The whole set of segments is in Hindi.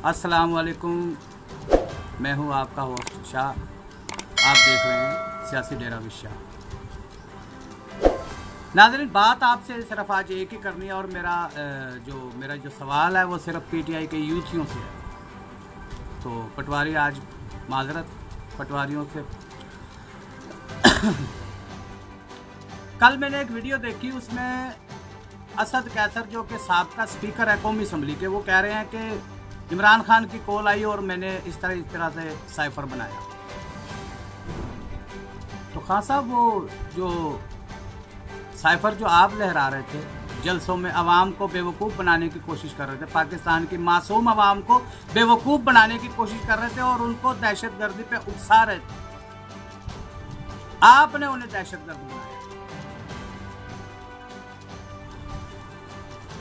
अस्सलाम वालेकुम, मैं हूं आपका होस्ट शाह। आप देख रहे हैं सियासी डेरा विद शाह। नाज़रीन, बात आपसे सिर्फ आज एक ही करनी है और मेरा जो सवाल है वो सिर्फ पीटीआई के यूथियों से है। तो पटवारी, आज माजरत पटवारियों से। कल मैंने एक वीडियो देखी, उसमें असद कैसर जो कि साबका स्पीकर है कौमी असम्बली के, वो कह रहे हैं कि इमरान खान की कॉल आई और मैंने इस तरह से साइफर बनाया। तो खान साहब, वो जो साइफर जो आप लहरा रहे थे जलसों में, आवाम को बेवकूफ़ बनाने की कोशिश कर रहे थे, पाकिस्तान की मासूम आवाम को बेवकूफ़ बनाने की कोशिश कर रहे थे और उनको दहशतगर्दी पे उकसा रहे थे। आपने उन्हें दहशतगर्द बनाया।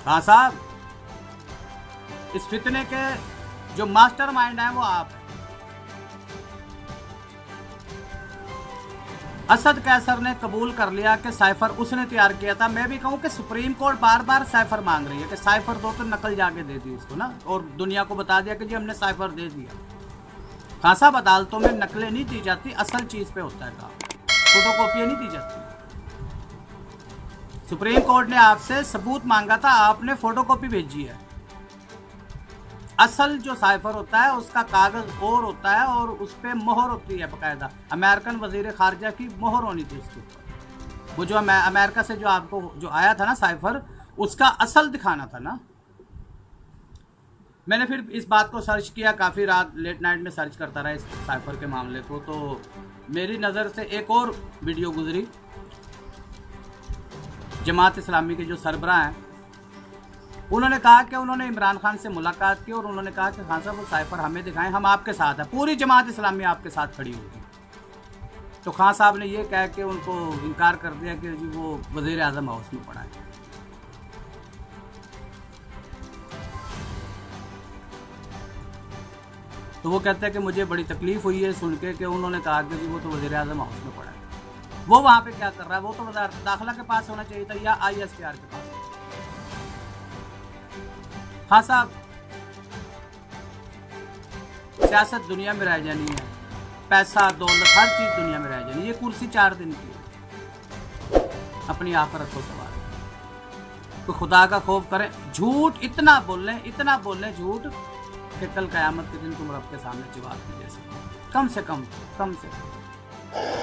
हाँ साहब, इस फितने के जो मास्टरमाइंड हैं वो आप हैं। असद कैसर ने कबूल कर लिया कि साइफर उसने तैयार किया था। मैं भी कहूं कि सुप्रीम कोर्ट बार बार साइफर मांग रही है कि साइफर दो, तो नकल जाके दे दी उसको ना, और दुनिया को बता दिया कि जी हमने साइफर दे दिया। कहाँ साहब, अदालतों में नकलें नहीं दी जाती, असल चीज़ पे होता है काम, फोटोकॉपियाँ नहीं दी जाती। सुप्रीम कोर्ट ने आपसे सबूत मांगा था, आपने फोटोकॉपी भेजी है। असल जो साइफर होता है उसका कागज़ और होता है और उस पर मोहर होती है बाकायदा। अमेरिकन वजीर खारजा की मोहर होनी थी उसके ऊपर। वो जो अमेरिका से जो आपको जो आया था ना साइफर, उसका असल दिखाना था ना। मैंने फिर इस बात को सर्च किया, काफ़ी रात लेट नाइट में सर्च करता रहा इस साइफर के मामले को। तो मेरी नज़र से एक और वीडियो गुजरी। जमात इस्लामी के जो सरबराह हैं, उन्होंने कहा कि उन्होंने इमरान खान से मुलाकात की और उन्होंने कहा कि खान साहब वो साइफर हमें दिखाएं, हम आपके साथ हैं, पूरी जमात इस्लामी आपके साथ खड़ी होगी। तो खान साहब ने ये कह के उनको इनकार कर दिया कि जी वो वज़ीर आज़म हाउस में पड़ा है। तो वो कहते हैं कि मुझे बड़ी तकलीफ़ हुई है सुन के कि उन्होंने कहा कि जी वो तो वज़ीर आज़म हाउस में पड़ा है। वो वहाँ पे क्या कर रहा है? वो तो वज़ारत दाखिला के पास होना चाहिए था या ISPR के पास। हाँ साहब, सियासत दुनिया में रह जानी है, पैसा दौलत हर चीज़ दुनिया में रह जानी है। ये कुर्सी 4 दिन की है, अपनी आखिरत को सवार। तो खुदा का खौफ करें, झूठ इतना बोल लें झूठ कि कल क़यामत के दिन तुम रब के सामने जवाब नहीं दे सकते। कम से कम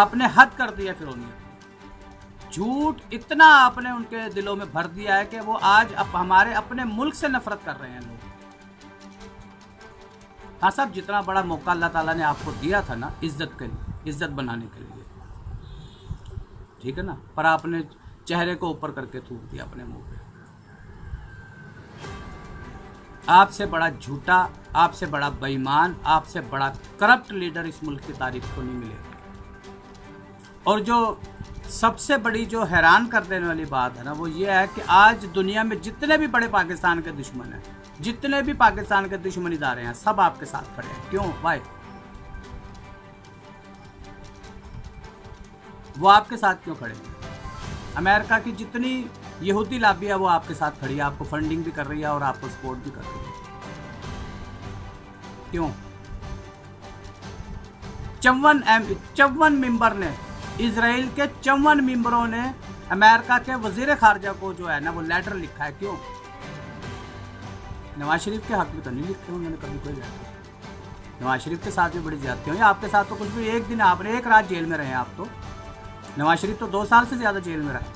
आपने हद कर दिया। फिर झूठ इतना आपने उनके दिलों में भर दिया है कि वो आज हमारे अपने मुल्क से नफरत कर रहे हैं लोग। हाँ साहब, जितना बड़ा मौका अल्लाह ताला ने आपको दिया था ना इज्जत के लिए, इज्जत बनाने के लिए, ठीक है ना, पर आपने चेहरे को ऊपर करके थूक दिया अपने मुंह पे। आपसे बड़ा झूठा, आपसे बड़ा बेईमान, आपसे बड़ा करप्ट लीडर इस मुल्क की तारीख को नहीं मिलेगा। और जो सबसे बड़ी जो हैरान कर देने वाली बात है ना, वो ये है कि आज दुनिया में जितने भी बड़े पाकिस्तान के दुश्मन हैं, जितने भी पाकिस्तान के दुश्मन इदारे हैं, सब आपके साथ खड़े हैं। क्यों? वाई? वो आपके साथ क्यों खड़े हैं? अमेरिका की जितनी यहूदी लॉबी है वो आपके साथ खड़ी है, आपको फंडिंग भी कर रही है और आपको सपोर्ट भी कर रही है। क्यों? 54 मेंबर ने, इजराइल के 54 मेंबरों ने अमेरिका के वजीर खारजा को जो है ना वो लेटर लिखा है। क्यों? नवाज शरीफ के हक में तो नहीं लिखते उन्होंने कभी कोई लेटर। नवाज शरीफ के साथ भी बड़ी ज्यादती हुई, आपके साथ तो कुछ भी, एक दिन आपने एक रात जेल में रहे आप तो। नवाज शरीफ तो 2 साल से ज़्यादा जेल में रहे।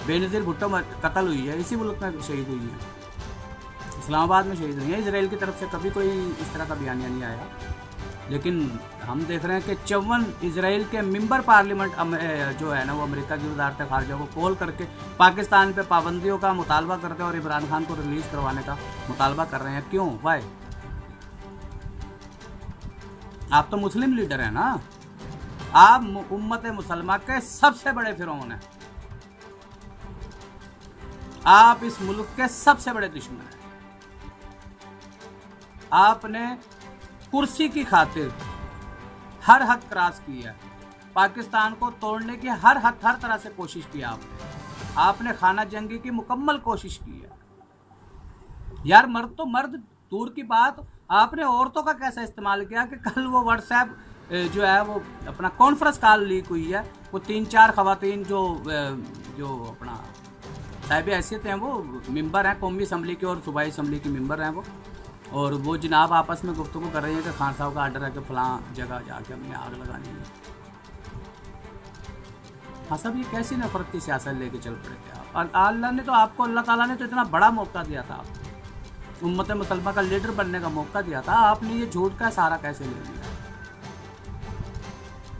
बेनज़ीर भुट्टो कत्ल हुई है, इसी मुल्क में शहीद हुई है, इस्लामाबाद में शहीद हुई है। इजराइल की तरफ से कभी कोई इस तरह का बयानिया नहीं आया। लेकिन हम देख रहे हैं कि 54 इजराइल के मेंबर पार्लियामेंट जो है ना वो अमेरिका की वजारत खारजा को कॉल करके पाकिस्तान पे पाबंदियों का मुतालबा करते हैं और इमरान खान को रिलीज़ करवाने का मुतालबा कर रहे हैं। क्यों? वाई? आप तो मुस्लिम लीडर हैं ना, आप उम्मत मुसलमा के सबसे बड़े फिरौन हैं, आप इस मुल्क के सबसे बड़े दुश्मन हैं। आपने कुर्सी की खातिर हर हद क्रॉस की है, पाकिस्तान को तोड़ने की हर तरह से कोशिश की आपने खाना जंगी की मुकम्मल कोशिश की है। यार मर्द तो मर्द दूर की बात, आपने औरतों का कैसा इस्तेमाल किया कि कल वो व्हाट्सएप जो है वो अपना कॉन्फ्रेंस कॉल लीक हुई है, वो 3-4 खवातीन जो अपना साहिब हैसियत हैं, वो मेंबर हैं कौमी असम्बली के और सूबाई असम्बली के मेंबर हैं वो, और वो जनाब आपस में गुफ्तगू कर रही हैं कि खान साहब का आर्डर है कि फलां जगह जाके हमने आग लगानी है। हाँ साहब, ये कैसी नफरत की सियासत लेके चल पड़े थे आप? और अल्लाह ने तो आपको, अल्लाह ताला ने तो इतना बड़ा मौका दिया था, आपको उम्मत मुसलमान का लीडर बनने का मौका दिया था, आपने ये झूठ का सहारा कैसे ले लिया?